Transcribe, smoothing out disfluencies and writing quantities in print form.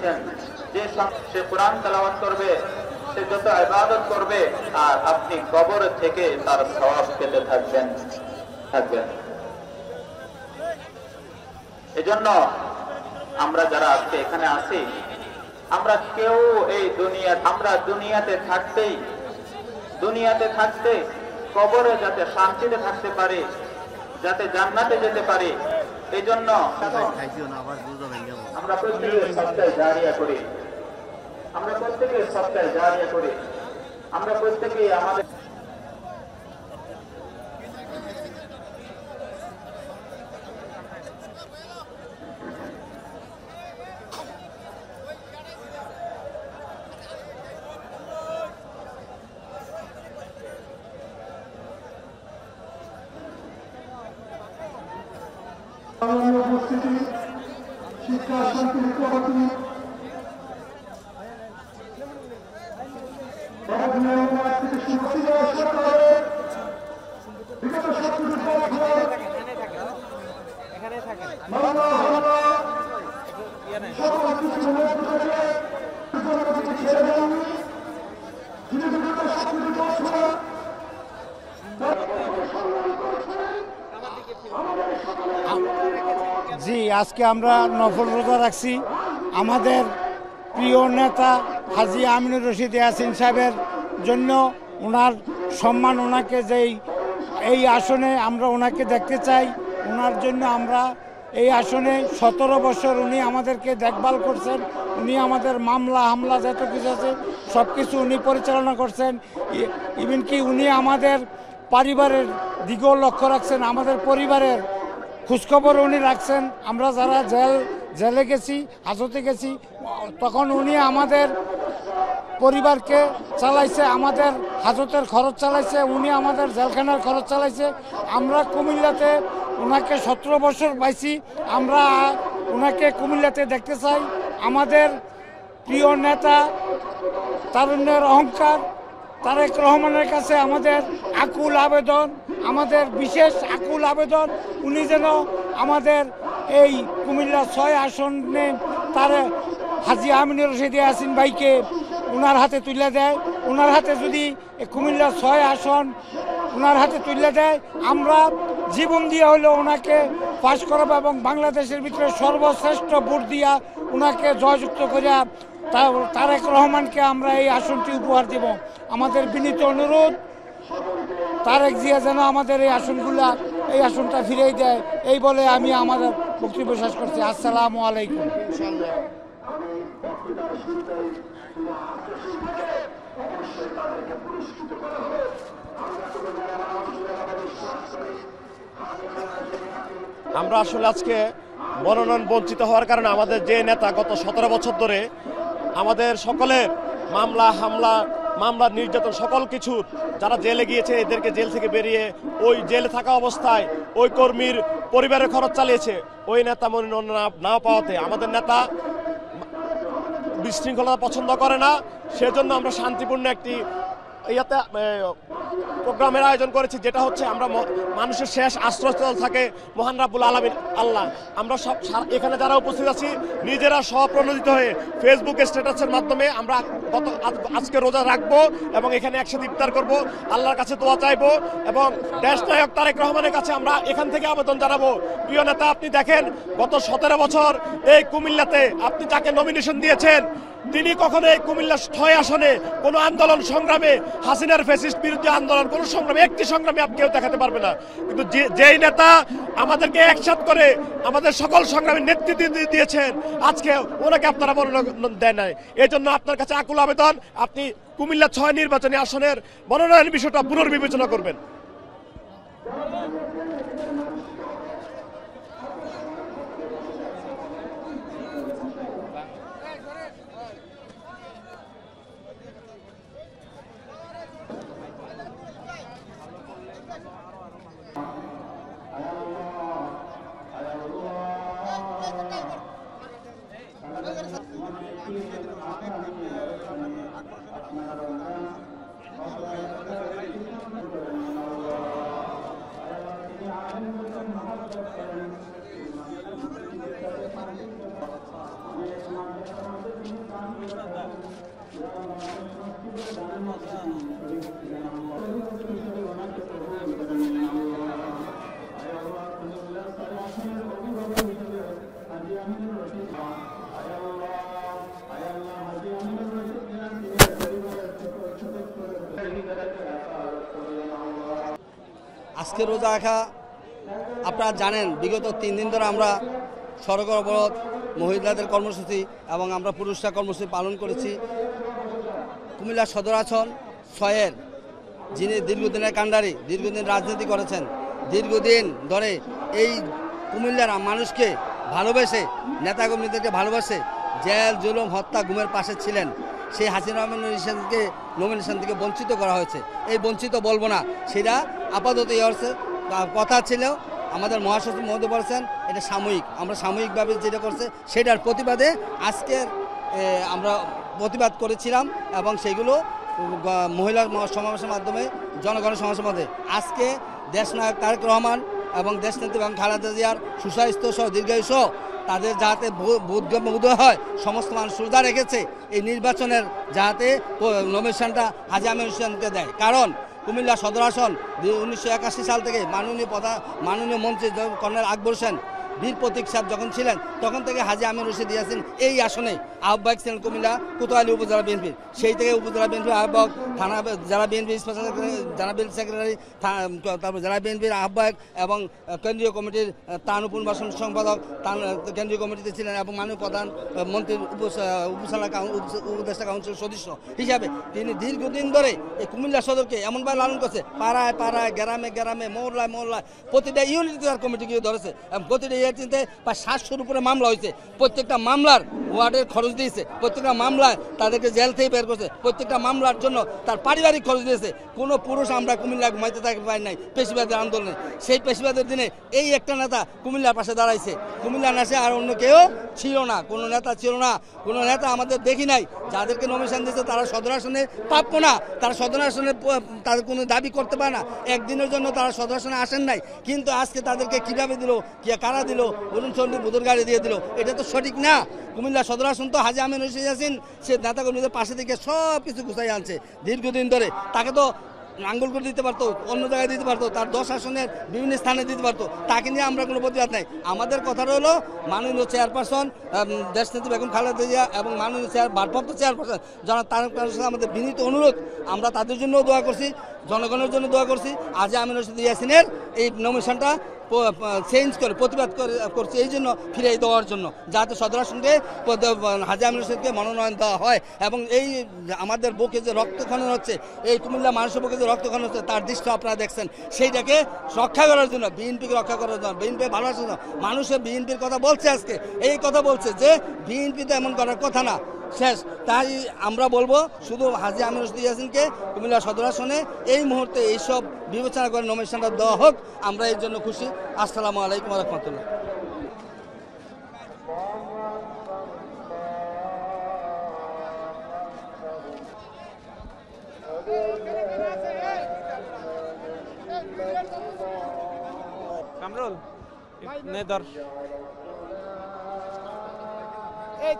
যে সে কোরআন তেলাওয়াত করবে, সে যত ইবাদত করবে, আর আপনি কবর থেকে তার সওয়াব পেতে থাকবেন। এজন্য আমরা যারা আজকে এখানে আছি, আমরা কেউ এই আমরা দুনিয়াতে থাকতে কবরে যাতে শান্তিতে থাকতে পারি, যাতে জান্নাতে যেতে পারি, এই জন্য আমরা প্রত্যেকে সদকায়ে জারিয়া করি। আমরা প্রত্যেকে আমাদের উপস্থিতি শিক্ষা শান্তির প্রগতি বিগত শত্রুদের সকল কিছু ছেড়ে দেননি। তিনি বিগত শত্রুদের জি, আজকে আমরা নফল রোজা রাখছি। আমাদের প্রিয় নেতা হাজী আমিনুর রশিদ ইয়াসিন সাহেবের জন্য, ওনার সম্মান, ওনাকে এই আসনে আমরা ওনাকে দেখতে চাই। ওনার জন্য আমরা এই আসনে 17 বছর উনি আমাদেরকে দেখভাল করছেন। উনি আমাদের মামলা হামলা যত কিছু আছে সব কিছু উনি পরিচালনা করছেন। ইভেন কি উনি আমাদের পরিবারের দিকেও লক্ষ্য রাখছেন, আমাদের পরিবারের খোঁজখবর উনি রাখছেন। আমরা যারা জেলে গেছি, হাজতে গেছি, তখন উনি আমাদের পরিবারকে চালাইছে, আমাদের হাজতের খরচ চালাইছে, উনি আমাদের জেলখানার খরচ চালাইছে। আমরা কুমিল্লাতে ওনাকে 17 বছর পাইছি। আমরা ওনাকে কুমিল্লাতে দেখতে চাই। আমাদের প্রিয় নেতা, তারুণ্যের অহংকার তারেক রহমানের কাছে আমাদের আকুল আবেদন, আমাদের বিশেষ আকুল আবেদন, উনি যেন আমাদের এই কুমিল্লা 6 আসনে তার হাজী আমিনুর রশিদ ইয়াসিন ভাইকে ওনার হাতে তুলে দেয়। ওনার হাতে যদি কুমিল্লা 6 আসন ওনার হাতে তুলে দেয়, আমরা জীবন দিয়ে হলেও ওনাকে পাশ করাবো এবং বাংলাদেশের ভিতরে সর্বশ্রেষ্ঠ ভোট দিয়া ওনাকে জয়যুক্ত করিয়া তারেক রহমানকে আমরা এই আসনটি উপহার দেব। আমাদের বিনীত অনুরোধ, তারেক জিয়া যেন আমাদের এই আসনটা ফিরিয়ে দেয়, এই বলে আমি আমাদের বক্তব্য শেষ করছি। আসসালামু আলাইকুম। আমরা আসলে আজকে মনোনয়ন বঞ্চিত হওয়ার কারণে আমাদের যে নেতা গত 17 বছর ধরে আমাদের সকলের মামলা নির্যাতন সকল কিছু, যারা জেলে গিয়েছে এদেরকে জেল থেকে বেরিয়ে ওই জেলে থাকা অবস্থায় ওই কর্মীর পরিবারের খরচ চালিয়েছে, ওই নেতা মনোনয়ন না পাওয়াতে আমাদের নেতা বিশৃঙ্খলতা পছন্দ করে না। সেজন্য আমরা শান্তিপূর্ণ একটি প্রোগ্রামের আয়োজন করেছি, যেটা হচ্ছে আমরা মানুষের শেষ আশ্রয়স্থল থাকে মহান রাব্বুল আলামিন আল্লাহ। আমরা সব এখানে যারা উপস্থিত আছি নিজেরা স্বপ্রণোদিত হয়ে ফেসবুকে স্ট্যাটাসের মাধ্যমে আমরা আজকে রোজা রাখবো এবং এখানে একসাথে ইফতার করব, আল্লাহর কাছে দোয়া চাইবো এবং দেশ নায়ক তারেক রহমানের কাছে আমরা এখান থেকে আবেদন জানাবো। প্রিয় নেতা, আপনি দেখেন গত 17 বছর এই কুমিল্লাতে আপনি যাকে নমিনেশন দিয়েছেন, তিনি কখনো এই কুমিল্লা 6 আসনে কোনো আন্দোলন সংগ্রামে, হাসিনার ফ্যাসিস্ট বিরুদ্ধে আন্দোলন, কোনো সংগ্রামে, একটি সংগ্রামে আপনি কেউ দেখাতে পারবে না। কিন্তু যেই নেতা আমাদেরকে একসাথ করে আমাদের সকল সংগ্রামে নেতৃত্ব দিয়েছেন, আজকে ওনাকে আপনারা মনোনয়ন দেয় নাই। এই জন্য আপনার কাছে আকুল আবেদন, আপনি কুমিল্লা 6 নির্বাচনী আসনের মনোনয়ন বিষয়টা পুনর্বিবেচনা করবেন। Thank you. আজকে রোজা রাখা আপনারা জানেন, বিগত 3 দিন ধরে আমরা সড়ক অবরোধ, মহিলাদের কর্মসূচি এবং আমরা পুরুষরা কর্মসূচি পালন করেছি। কুমিল্লা সদর আসন 6-এর যিনি দীর্ঘদিনের কাণ্ডারি, দীর্ঘদিন রাজনীতি করেছেন, দীর্ঘদিন ধরে এই কুমিল্লার মানুষকে ভালোবেসে, নেতাকর্মীদেরকে ভালোবাসে জেল, জুলুম, হত্যা, গুমের পাশে ছিলেন, সেই হাসিনা নমিনেশন থেকে বঞ্চিত করা হয়েছে। এই বঞ্চিত বলবো না, সেটা আপাতত হচ্ছে কথা ছিল। আমাদের মহাসচিব মহোদয় বলেছেন এটা সাময়িক, আমরা সাময়িকভাবে যেটা করছে সেটার প্রতিবাদে আজকের আমরা প্রতিবাদ করেছিলাম এবং সেগুলো মহিলা সমাবেশের মাধ্যমে, জনগণের সমাবেশের মাধ্যমে আজকে দেশনায়ক তারেক রহমান এবং দেশনেত্রী এবং খালেদা জিয়ার সুস্বাস্থ্য সহ দীর্ঘায়ু সহ তাদের যাতে উদয় হয়, সমস্ত মানুষ শ্রদ্ধা রেখেছে এই নির্বাচনের যাতে নমিনেশনটা হাজি আমির হোসেনকে দেয়। কারণ কুমিল্লা সদর আসন 1981 সাল থেকে মাননীয় মন্ত্রী কর্নেল আকবর হোসেন, বীর প্রতীক সাহেব যখন ছিলেন তখন থেকে হাজি আমির রশিদ ইয়াসিন এই আসনে আহ্বায়ক ছিলেন কুমিল্লা কোতোয়ালি উপজেলা বিএনপির। সেই থেকে উপজেলা বিএনপির আহ্বায়ক, থানা জেলা বিএনপির স্পেশাল জেনারেল সেক্রেটারি, তারপর জেলা বিএনপির আহ্বায়ক এবং কেন্দ্রীয় কমিটির ত্রাণ পুনর্বাসন সম্পাদক, কেন্দ্রীয় কমিটিতে ছিলেন এবং মাননীয় প্রধান মন্ত্রীর উপদেষ্টা কাউন্সিলের সদস্য হিসাবে তিনি দীর্ঘদিন ধরে এই কুমিল্লা সদরকে এমনভাবে লালন করছে, পাড়ায় পাড়ায়, গ্রামে গ্রামে, মহল্লায় মহল্লায়, প্রতিটা ইউনিটে তার কমিটিকে ধরেছে এবং প্রতিটা ইউনিটে প্রায় 700-র উপরে মামলা হয়েছে। প্রত্যেকটা মামলার ওয়ার্ডের খরচ দিয়েছে, প্রত্যেকটা মামলায় তাদেরকে জেল থেকে বের করছে, প্রত্যেকটা মামলার জন্য তার পারিবারিক খরচ দিয়েছে। কোনো পুরুষ আমরা কুমিল্লা ঘুমাইতে থাকতে পারি নাই পেশিবাদের আন্দোলনে। সেই পেশিবাদের দিনে এই একটা নেতা কুমিল্লার পাশে দাঁড়াইছে, কুমিল্লা নাশে আর অন্য কেউ ছিল না, কোনো নেতা ছিল না, কোনো নেতা আমাদের দেখি নাই। যাদেরকে নমিনেশন দিয়েছে তারা সদর আসনে প্রাপ্য না, তারা সদর আসনে তাদের কোনো দাবি করতে পারে না, একদিনের জন্য তারা সদর আসনে আসেন নাই। কিন্তু আজকে তাদেরকে কীভাবে দিল, কারা দিল, অরুণ চন্দ্রী বুধুর গাড়ি দিয়ে দিল, এটা তো সঠিক না। কুমিল্লা সদর আসন তো হাজি আমির হোসেন ইয়াসিন সে নেতাকর্মীদের পাশে থেকে সব কিছু গুছাই আনছে দীর্ঘদিন ধরে। তাকে তো আঙ্গুল করে দিতে পারতো, অন্য জায়গায় দিতে পারতো, তার 10 আসনের বিভিন্ন স্থানে দিতে পারতো, তাকে নিয়ে আমরা কোনো প্রতিবাদ নাই। আমাদের কথা হলো মাননীয় চেয়ারপারসন দেশনেত্রী বেগম খালেদা জিয়া এবং মাননীয় ভারপ্রাপ্ত চেয়ারপারসন জনাব তারেক রহমান, আমাদের বিনীত অনুরোধ, আমরা তাদের জন্য দোয়া করছি, জনগণের জন্য দোয়া করছি, হাজি আমির হোসেন ইয়াসিনের এই নমিনেশনটা চেঞ্জ করে প্রতিবাদ করছে এই জন্য ফিরিয়ে দেওয়ার জন্য, যাতে সদর আসনকে হাজি আমির হোসেনকে মনোনয়ন দেওয়া হয়। এবং এই আমাদের বুকে যে রক্তক্ষরণ হচ্ছে, এই কুমিল্লা মানুষের বুকে যে রক্তক্ষরণ হচ্ছে তার দৃশ্য আপনারা দেখছেন, সেইটাকে রক্ষা করার জন্য, বিএনপিকে রক্ষা করার জন্য, বিএনপি ভালোবাসার জন্য মানুষের বিএনপির কথা বলছে, আজকে এই কথা বলছে যে বিএনপি তো এমন করার কথা না। শেষ তাই আমরা বলবো শুধু হাজি আমির হোসেন ইয়াসিনকে কুমিল্লা সদর আসনে এই মুহূর্তে এইসব বিবেচনা করে নমিনেশনটা দেওয়া হোক, আমরা এর জন্য খুশি। আসসালামু আলাইকুম ওয়া রাহমাতুল্লাহ। কামরুল নে ধর এই